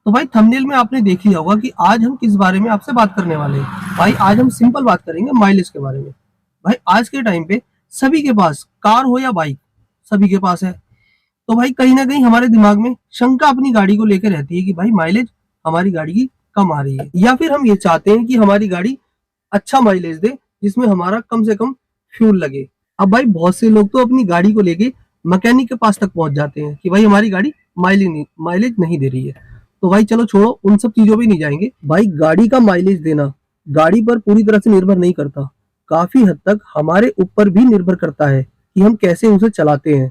तो भाई थंबनेल में आपने देख लिया होगा कि आज हम किस बारे में आपसे बात करने वाले हैं। भाई आज हम सिंपल बात करेंगे माइलेज के बारे में। भाई आज के टाइम पे सभी के पास कार हो या बाइक, सभी के पास है। तो भाई कहीं ना कहीं हमारे दिमाग में शंका अपनी गाड़ी को लेकर रहती है कि भाई माइलेज हमारी गाड़ी की कम आ रही है, या फिर हम ये चाहते हैं कि हमारी गाड़ी अच्छा माइलेज दे जिसमें हमारा कम से कम फ्यूल लगे। अब भाई बहुत से लोग तो अपनी गाड़ी को लेके मैकेनिक के पास तक पहुंच जाते हैं कि भाई हमारी गाड़ी माइलेज नहीं दे रही है। तो भाई चलो छोड़ो, उन सब चीजों पे नहीं जाएंगे। भाई गाड़ी का माइलेज देना गाड़ी पर पूरी तरह से निर्भर नहीं करता, काफी हद तक हमारे ऊपर भी निर्भर करता है कि हम कैसे उसे चलाते हैं।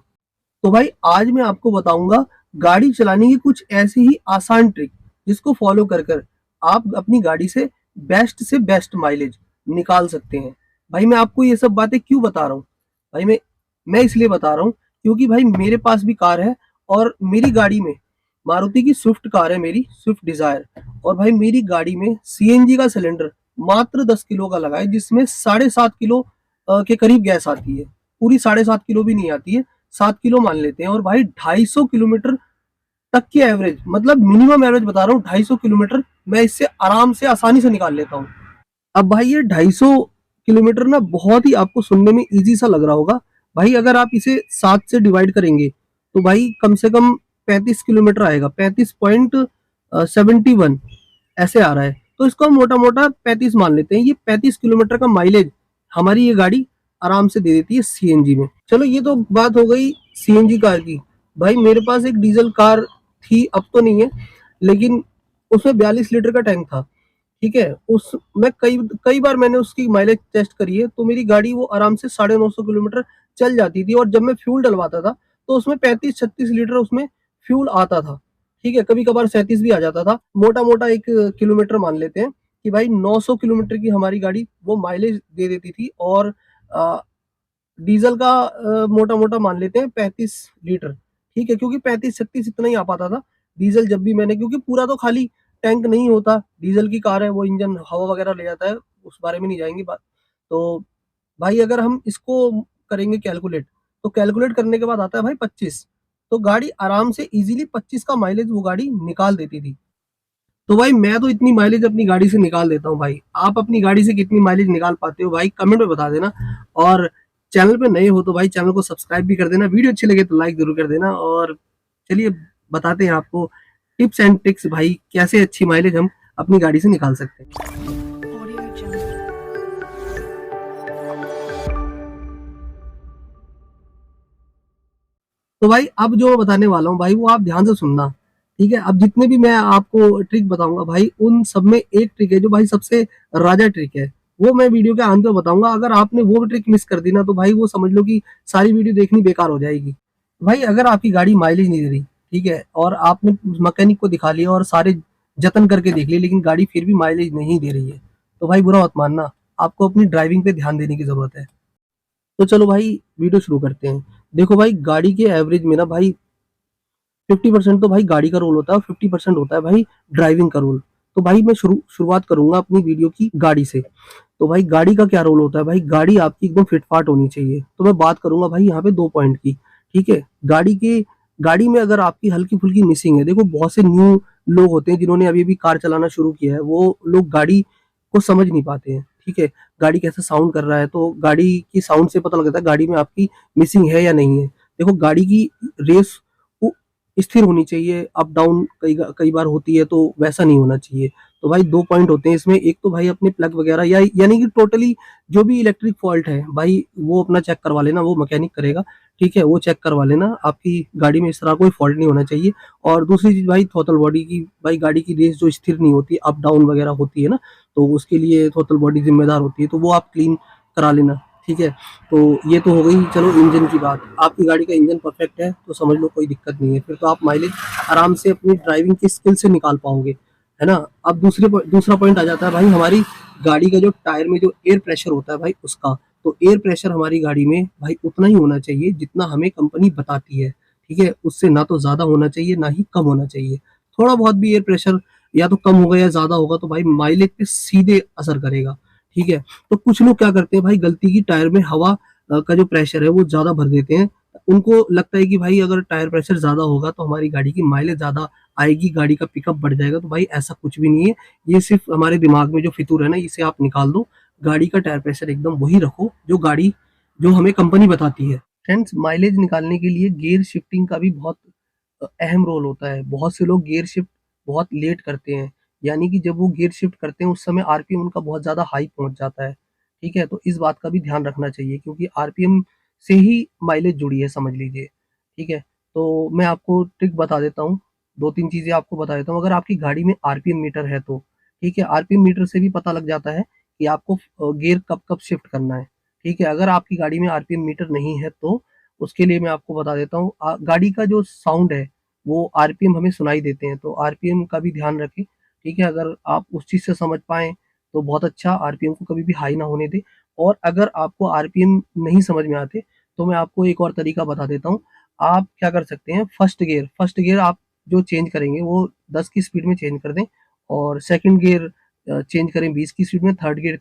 तो भाई आज मैं आपको बताऊंगा गाड़ी चलाने की कुछ ऐसी ही आसान ट्रिक जिसको फॉलो कर कर आप अपनी गाड़ी से बेस्ट माइलेज निकाल सकते हैं। भाई मैं आपको ये सब बातें क्यों बता रहा हूँ? भाई मैं इसलिए बता रहा हूँ क्योंकि भाई मेरे पास भी कार है, और मेरी गाड़ी में मारुति की स्विफ्ट कार है, मेरी स्विफ्ट डिजायर। और भाई मेरी गाड़ी में सीएनजी का सिलेंडर मात्र 10 किलो का लगा है, जिसमें 7.5 किलो के करीब गैस आती है। पूरी 7.5 किलो भी नहीं आती है, 7 किलो मान लेते हैं। और भाई 250 किलोमीटर तक की एवरेज, मतलब मिनिमम एवरेज बता रहा हूँ, 250 किलोमीटर मैं इससे आराम से आसानी से निकाल लेता हूँ। अब भाई ये 250 किलोमीटर ना बहुत ही आपको सुनने में इजी सा लग रहा होगा। भाई अगर आप इसे 7 से डिवाइड करेंगे तो भाई कम से कम 35 किलोमीटर आएगा, 35.71 ऐसे आ रहा है। तो इसको हम मोटा मोटा 35 मान लेते हैं। ये 35 किलोमीटर का माइलेज हमारी ये गाड़ी आराम से दे देती है सीएनजी में। चलो ये तो बात हो गई सीएनजी कार की। भाई मेरे पास एक डीजल कार थी, अब तो नहीं है, लेकिन उसमें 42 लीटर का टैंक था। ठीक है, उस मैं कई कई बार मैंने उसकी माइलेज टेस्ट करी है, तो मेरी गाड़ी वो आराम से 950 किलोमीटर चल जाती थी। और जब मैं फ्यूल डलवाता था तो उसमें 35-36 लीटर उसमें फ्यूल आता था। ठीक है, कभी कभार 37 भी आ जाता था। मोटा मोटा एक किलोमीटर मान लेते हैं कि भाई 900 किलोमीटर की हमारी गाड़ी वो माइलेज दे देती थी। और डीजल का मोटा मोटा मान लेते हैं 35 लीटर। ठीक है, क्योंकि 35-36 इतना ही आ पाता था डीजल। जब भी मैंने, क्योंकि पूरा तो खाली टैंक नहीं होता, डीजल की कार है, वो इंजन हवा वगैरह ले जाता है, उस बारे में नहीं जाएंगे बात। तो भाई अगर हम इसको करेंगे कैलकुलेट, तो कैलकुलेट करने के बाद आता है भाई 25। तो गाड़ी आराम से इजीली 25 का माइलेज वो गाड़ी निकाल देती थी। तो भाई मैं तो इतनी माइलेज अपनी गाड़ी से निकाल देता हूँ। भाई आप अपनी गाड़ी से कितनी माइलेज निकाल पाते हो भाई कमेंट में बता देना। और चैनल पे नए हो तो भाई चैनल को सब्सक्राइब भी कर देना, वीडियो अच्छी लगे तो लाइक जरूर कर देना। और चलिए बताते हैं आपको टिप्स एंड ट्रिक्स, भाई कैसे अच्छी माइलेज हम अपनी गाड़ी से निकाल सकते हैं। तो भाई अब जो मैं बताने वाला हूँ भाई वो आप ध्यान से सुनना। ठीक है, अब जितने भी मैं आपको ट्रिक बताऊंगा भाई उन सब में एक ट्रिक है जो भाई सबसे राजा ट्रिक है, वो मैं वीडियो के अंत में बताऊंगा। अगर आपने वो ट्रिक मिस कर दी ना तो भाई वो समझ लो कि सारी वीडियो देखनी बेकार हो जाएगी। भाई अगर आपकी गाड़ी माइलेज नहीं दे रही, ठीक है, और आपने मैकेनिक को दिखा लिया और सारे जतन करके देख लिए, लेकिन गाड़ी फिर भी माइलेज नहीं दे रही है, तो भाई बुरा मत मानना, आपको अपनी ड्राइविंग पे ध्यान देने की जरूरत है। तो चलो भाई वीडियो शुरू करते हैं। देखो भाई गाड़ी के एवरेज में ना भाई 50% तो भाई गाड़ी का रोल होता है, 50% होता है भाई ड्राइविंग का रोल। तो भाई मैं शुरुआत करूंगा अपनी वीडियो की गाड़ी से। तो भाई गाड़ी का क्या रोल होता है? भाई गाड़ी आपकी एकदम फिटफाट होनी चाहिए। तो मैं बात करूंगा भाई यहाँ पे 2 पॉइंट की। ठीक है, गाड़ी में अगर आपकी हल्की फुल्की मिसिंग है, देखो बहुत से न्यू लोग होते हैं जिन्होंने अभी अभी कार चलाना शुरू किया है, वो लोग गाड़ी को समझ नहीं पाते हैं। ठीक है, गाड़ी कैसे साउंड कर रहा है, तो गाड़ी की साउंड से पता लगता है गाड़ी में आपकी मिसिंग है या नहीं है। देखो गाड़ी की रेस स्थिर होनी चाहिए, अप डाउन कई बार होती है, तो वैसा नहीं होना चाहिए। तो भाई 2 पॉइंट होते हैं इसमें। एक तो भाई अपने प्लग वगैरह या यानी कि टोटली जो भी इलेक्ट्रिक फॉल्ट है भाई वो अपना चेक करवा लेना, वो मैकेनिक करेगा। ठीक है, वो चेक करवा लेना, आपकी गाड़ी में इस तरह कोई फॉल्ट नहीं होना चाहिए। और दूसरी चीज भाई थ्रोटल बॉडी की, भाई गाड़ी की रेस जो स्थिर नहीं होती, अप डाउन वगैरह होती है ना, तो उसके लिए थ्रोटल बॉडी जिम्मेदार होती है, तो वो आप क्लीन करा लेना। ठीक है, तो ये तो हो गई चलो इंजन की बात। आपकी गाड़ी का इंजन परफेक्ट है तो समझ लो कोई दिक्कत नहीं है, फिर तो आप माइलेज आराम से अपनी ड्राइविंग की स्किल से निकाल पाओगे, है ना। अब दूसरा पॉइंट आ जाता है भाई हमारी गाड़ी का जो टायर में जो एयर प्रेशर होता है भाई उसका। तो एयर प्रेशर हमारी गाड़ी में भाई उतना ही होना चाहिए जितना हमें कंपनी बताती है। ठीक है, उससे ना तो ज्यादा होना चाहिए ना ही कम होना चाहिए। थोड़ा बहुत भी एयर प्रेशर या तो कम होगा या ज्यादा होगा तो भाई माइलेज पे सीधे असर करेगा। ठीक है, तो कुछ लोग क्या करते हैं भाई गलती की टायर में हवा का जो प्रेशर है वो ज्यादा भर देते हैं, उनको लगता है कि भाई अगर टायर प्रेशर ज़्यादा होगा तो हमारी गाड़ी की माइलेज ज़्यादा आएगी, गाड़ी का पिकअप बढ़ जाएगा। तो भाई ऐसा कुछ भी नहीं है, ये सिर्फ़ हमारे दिमाग में जो फितूर है ना, इसे आप निकाल दो। गाड़ी का टायर प्रेशर एकदम वही रखो जो हमें कंपनी बताती है। फ्रेंड्स, माइलेज निकालने के लिए गियर शिफ्टिंग का भी बहुत अहम रोल होता है। बहुत से लोग गियर शिफ्ट बहुत लेट करते हैं, यानी कि जब वो गियर शिफ्ट करते हैं उस समय आरपीएम उनका बहुत ज़्यादा हाई पहुँच जाता है, ठीक है? तो इस बात का भी ध्यान रखना चाहिए क्योंकि आरपीएम से ही माइलेज जुड़ी है, समझ लीजिए, ठीक है? तो मैं आपको ट्रिक बता देता हूँ, 2-3 चीज़ें आपको बता देता हूँ। अगर आपकी गाड़ी में आरपीएम मीटर है तो, ठीक है? आरपीएम मीटर से भी पता लग जाता है कि आपको गियर कब-कब शिफ्ट करना है, ठीक है? अगर आपकी गाड़ी में आरपीएम मीटर नहीं है तो उसके लिए मैं आपको बता देता हूँ, गाड़ी का जो साउंड है वो आरपीएम हमें सुनाई देते हैं, तो आरपीएम का भी ध्यान रखें, ठीक है? अगर आप उस चीज़ से समझ पाएँ तो बहुत अच्छा, आरपीएम को कभी भी हाई ना होने दें। और अगर आपको आरपीएम नहीं समझ में आते, तो मैं आपको एक और तरीका बता देता हूँ। आप क्या कर सकते हैं, फर्स्ट गियर आप जो चेंज करेंगे वो 10 की स्पीड में चेंज कर दें और सेकंड गियर चेंज करें 20 की स्पीड में, थर्ड गियर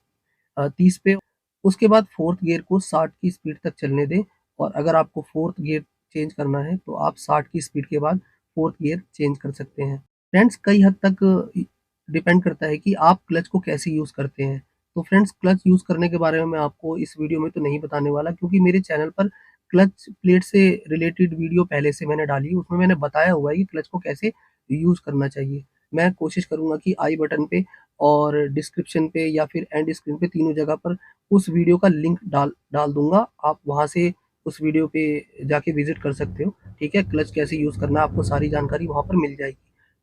30 पे। उसके बाद फोर्थ गियर को 60 की स्पीड तक चलने दें और अगर आपको फोर्थ गियर चेंज करना है तो आप 60 की स्पीड के बाद फोर्थ गियर चेंज कर सकते हैं। फ्रेंड्स, कई हद तक डिपेंड करता है कि आप क्लच को कैसे यूज़ करते हैं। तो फ्रेंड्स, क्लच यूज़ करने के बारे में मैं आपको इस वीडियो में तो नहीं बताने वाला क्योंकि मेरे चैनल पर क्लच प्लेट से रिलेटेड वीडियो पहले से मैंने डाली है, उसमें मैंने बताया हुआ है कि क्लच को कैसे यूज़ करना चाहिए। मैं कोशिश करूँगा कि आई बटन पे और डिस्क्रिप्शन पे या फिर एंड स्क्रीन पे तीनों जगह पर उस वीडियो का लिंक डाल डाल दूँगा। आप वहाँ से उस वीडियो पे जाके विज़िट कर सकते हो, ठीक है? क्लच कैसे यूज़ करना है आपको सारी जानकारी वहाँ पर मिल जाएगी।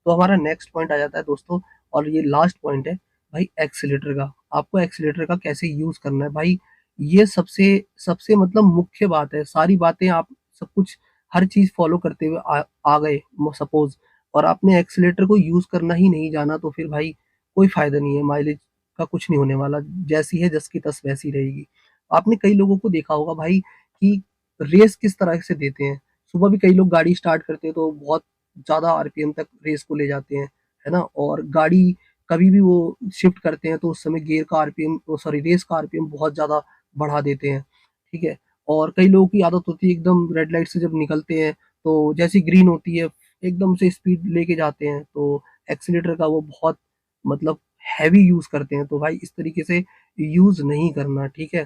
तो हमारा नेक्स्ट पॉइंट आ जाता है दोस्तों, और ये लास्ट पॉइंट है भाई, एक्सीलेटर का। आपको एक्सीलेटर का कैसे यूज़ करना है भाई, ये सबसे सबसे मतलब मुख्य बात है। सारी बातें आप सब कुछ हर चीज़ फ़ॉलो करते हुए आ गए सपोज़, और आपने एक्सीलेटर को यूज़ करना ही नहीं जाना तो फिर भाई कोई फ़ायदा नहीं है, माइलेज का कुछ नहीं होने वाला। जैसी है जस की तस वैसी रहेगी। आपने कई लोगों को देखा होगा भाई कि रेस किस तरह से देते हैं। सुबह भी कई लोग गाड़ी स्टार्ट करते हैं तो बहुत ज़्यादा आरपीएम तक रेस को ले जाते हैं, है ना? और गाड़ी कभी भी वो शिफ्ट करते हैं तो उस समय गियर का आरपीएम, सॉरी, रेस का आरपीएम बहुत ज़्यादा बढ़ा देते हैं, ठीक है? और कई लोगों की आदत होती है एकदम रेड लाइट से जब निकलते हैं तो जैसे ही ग्रीन होती है एकदम से स्पीड लेके जाते हैं, तो एक्सीलेटर का वो बहुत मतलब हैवी यूज़ करते हैं। तो भाई इस तरीके से यूज़ नहीं करना, ठीक है?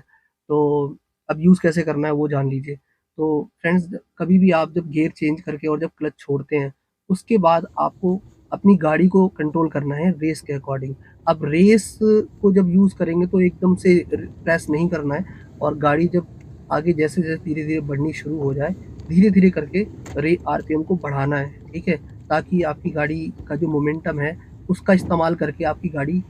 तो अब यूज़ कैसे करना है वो जान लीजिए। तो फ्रेंड्स, कभी भी आप जब गियर चेंज करके और जब क्लच छोड़ते हैं, उसके बाद आपको अपनी गाड़ी को कंट्रोल करना है रेस के अकॉर्डिंग। अब रेस को जब यूज़ करेंगे तो एकदम से प्रेस नहीं करना है, और गाड़ी जब आगे जैसे-जैसे धीरे-धीरे बढ़नी शुरू हो जाए, धीरे-धीरे करके रे आरपीएम को बढ़ाना है, ठीक है? ताकि आपकी गाड़ी का जो मोमेंटम है, उसका इस्तेमाल करके आपकी गाड़ी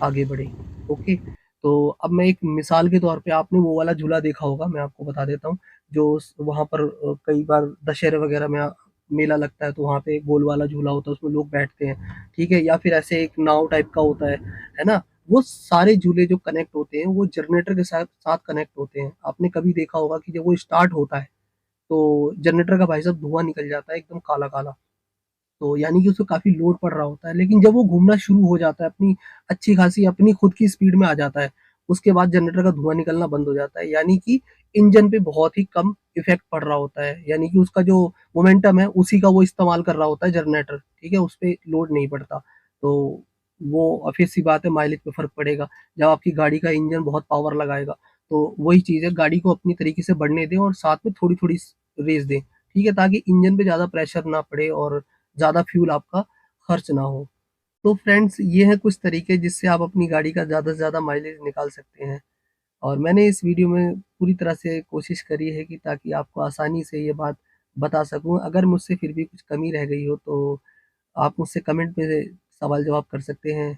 आगे बढ़े, ओके? तो अब मैं एक मिसाल के तौर पे, आपने वो वाला झूला देखा होगा, मैं आपको बता देता हूँ, जो स वहाँ पर कई बार दशहरे वगैरह में मेला लगता है तो वहाँ पे गोल वाला झूला होता है, उसमें लोग बैठते हैं, ठीक है? या फिर ऐसे एक नाव टाइप का होता है ना? वो सारे झूले जो कनेक्ट होते हैं, वो जनरेटर के साथ साथ कनेक्ट होते हैं। आपने कभी देखा होगा कि जब वो स्टार्ट होता है, तो जनरेटर का भाई साहब धुआँ निकल जाता है एकदम काला-काला। तो यानी कि उसको काफ़ी लोड पड़ रहा होता है, लेकिन जब वो घूमना शुरू हो जाता है, अपनी अच्छी खासी अपनी खुद की स्पीड में आ जाता है, उसके बाद जनरेटर का धुआँ निकलना बंद हो जाता है, यानी कि इंजन पे बहुत ही कम इफ़ेक्ट पड़ रहा होता है, यानी कि उसका जो मोमेंटम है, उसी का वो इस्तेमाल कर रहा होता है जनरेटर, ठीक है? उसपे लोड नहीं पड़ता। तो वो ऑब्वियस सी बात है, माइलेज पे फ़र्क पड़ेगा। जब आपकी गाड़ी का इंजन बहुत पावर लगाएगा, तो वही चीज़ है, गाड़ी को अपनी तरीके से बढ़ने दें और साथ में थोड़ी-थोड़ी रेस दें, ठीक है? ताकि इंजन पे ज़्यादा प्रेशर ना पड़े और ज़्यादा फ्यूल आपका खर्च ना हो। तो फ्रेंड्स, ये हैं कुछ तरीके जिससे आप अपनी गाड़ी का ज़्यादा से ज़्यादा माइलेज निकाल सकते हैं। और मैंने इस वीडियो में पूरी तरह से कोशिश करी है कि ताकि आपको आसानी से ये बात बता सकूँ। अगर मुझसे फिर भी कुछ कमी रह गई हो तो आप मुझसे कमेंट में सवाल-जवाब कर सकते हैं।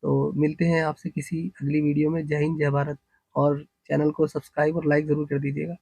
तो मिलते हैं आपसे किसी अगली वीडियो में। जय हिंद, जय भारत, और चैनल को सब्सक्राइब और लाइक ज़रूर कर दीजिएगा।